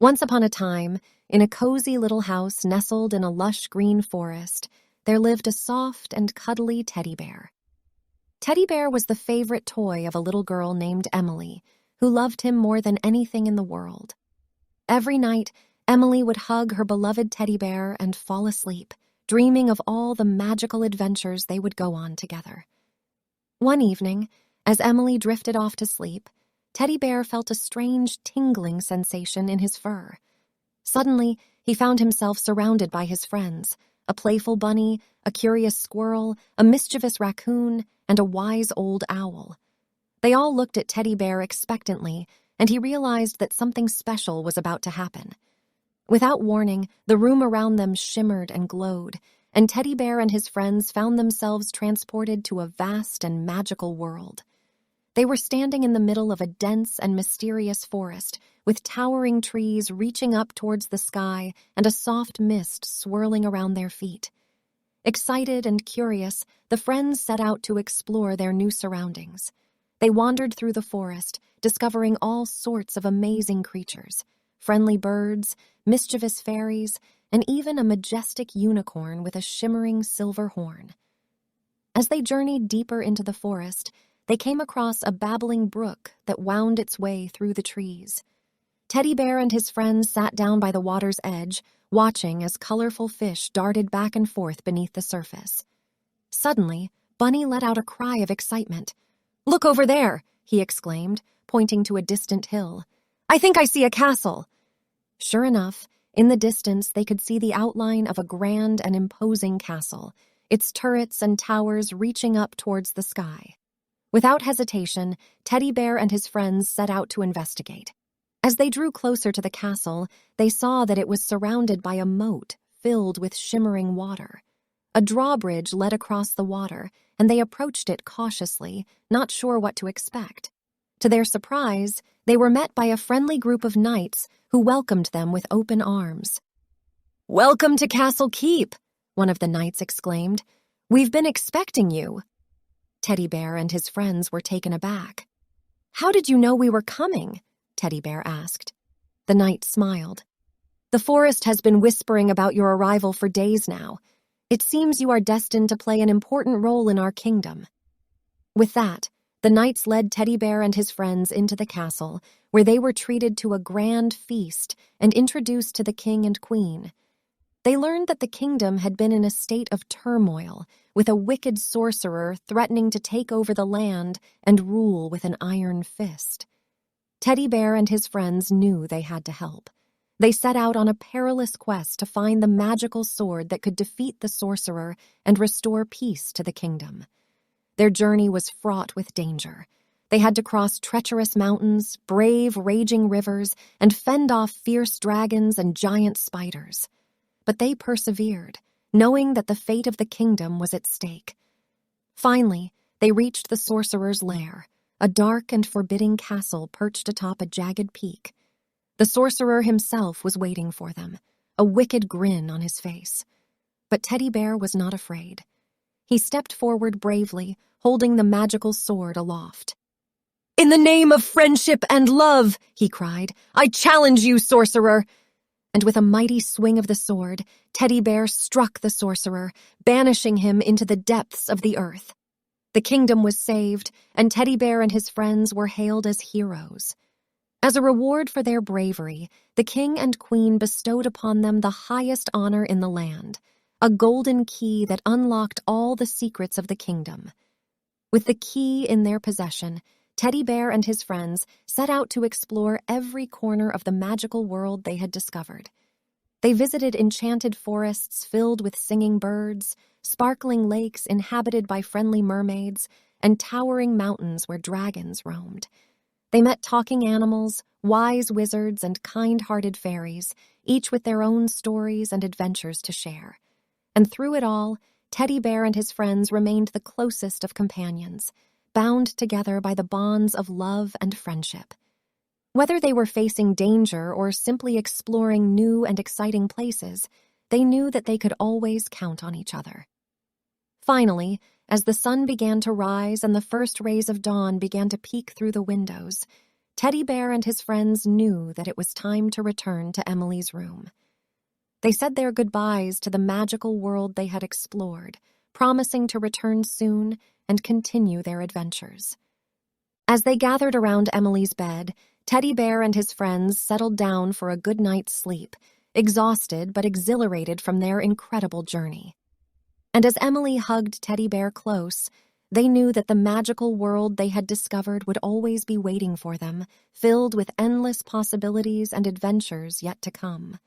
Once upon a time, in a cozy little house nestled in a lush green forest, there lived a soft and cuddly teddy bear. Teddy Bear was the favorite toy of a little girl named Emily, who loved him more than anything in the world. Every night, Emily would hug her beloved teddy bear and fall asleep, dreaming of all the magical adventures they would go on together. One evening, as Emily drifted off to sleep, Teddy Bear felt a strange tingling sensation in his fur. Suddenly, he found himself surrounded by his friends, a playful bunny, a curious squirrel, a mischievous raccoon, and a wise old owl. They all looked at Teddy Bear expectantly, and he realized that something special was about to happen. Without warning, the room around them shimmered and glowed, and Teddy Bear and his friends found themselves transported to a vast and magical world. They were standing in the middle of a dense and mysterious forest, with towering trees reaching up towards the sky and a soft mist swirling around their feet. Excited and curious, the friends set out to explore their new surroundings. They wandered through the forest, discovering all sorts of amazing creatures, friendly birds, mischievous fairies, and even a majestic unicorn with a shimmering silver horn. As they journeyed deeper into the forest, they came across a babbling brook that wound its way through the trees. Teddy Bear and his friends sat down by the water's edge, watching as colorful fish darted back and forth beneath the surface. Suddenly, Bunny let out a cry of excitement. "Look over there!" he exclaimed, pointing to a distant hill. "I think I see a castle!" Sure enough, in the distance they could see the outline of a grand and imposing castle, its turrets and towers reaching up towards the sky. Without hesitation, Teddy Bear and his friends set out to investigate. As they drew closer to the castle, they saw that it was surrounded by a moat filled with shimmering water. A drawbridge led across the water, and they approached it cautiously, not sure what to expect. To their surprise, they were met by a friendly group of knights who welcomed them with open arms. "Welcome to Castle Keep," one of the knights exclaimed. "We've been expecting you." Teddy Bear and his friends were taken aback. "How did you know we were coming?" Teddy Bear asked. The knight smiled. "The forest has been whispering about your arrival for days now. It seems you are destined to play an important role in our kingdom." With that, the knights led Teddy Bear and his friends into the castle, where they were treated to a grand feast and introduced to the king and queen. They learned that the kingdom had been in a state of turmoil, with a wicked sorcerer threatening to take over the land and rule with an iron fist. Teddy Bear and his friends knew they had to help. They set out on a perilous quest to find the magical sword that could defeat the sorcerer and restore peace to the kingdom. Their journey was fraught with danger. They had to cross treacherous mountains, brave raging rivers, and fend off fierce dragons and giant spiders. But they persevered, knowing that the fate of the kingdom was at stake. Finally, they reached the sorcerer's lair, a dark and forbidding castle perched atop a jagged peak. The sorcerer himself was waiting for them, a wicked grin on his face. But Teddy Bear was not afraid. He stepped forward bravely, holding the magical sword aloft. "In the name of friendship and love," he cried, "I challenge you, sorcerer!" And with a mighty swing of the sword, Teddy Bear struck the sorcerer, banishing him into the depths of the earth. The kingdom was saved, and Teddy Bear and his friends were hailed as heroes. As a reward for their bravery, the king and queen bestowed upon them the highest honor in the land, a golden key that unlocked all the secrets of the kingdom. With the key in their possession, Teddy Bear and his friends set out to explore every corner of the magical world they had discovered. They visited enchanted forests filled with singing birds, sparkling lakes inhabited by friendly mermaids, and towering mountains where dragons roamed. They met talking animals, wise wizards, and kind-hearted fairies, each with their own stories and adventures to share. And through it all, Teddy Bear and his friends remained the closest of companions, bound together by the bonds of love and friendship. Whether they were facing danger or simply exploring new and exciting places, they knew that they could always count on each other. Finally, as the sun began to rise and the first rays of dawn began to peek through the windows, Teddy Bear and his friends knew that it was time to return to Emily's room. They said their goodbyes to the magical world they had explored, promising to return soon and continue their adventures. As they gathered around Emily's bed, Teddy Bear and his friends settled down for a good night's sleep, exhausted but exhilarated from their incredible journey. And as Emily hugged Teddy Bear close, they knew that the magical world they had discovered would always be waiting for them, filled with endless possibilities and adventures yet to come.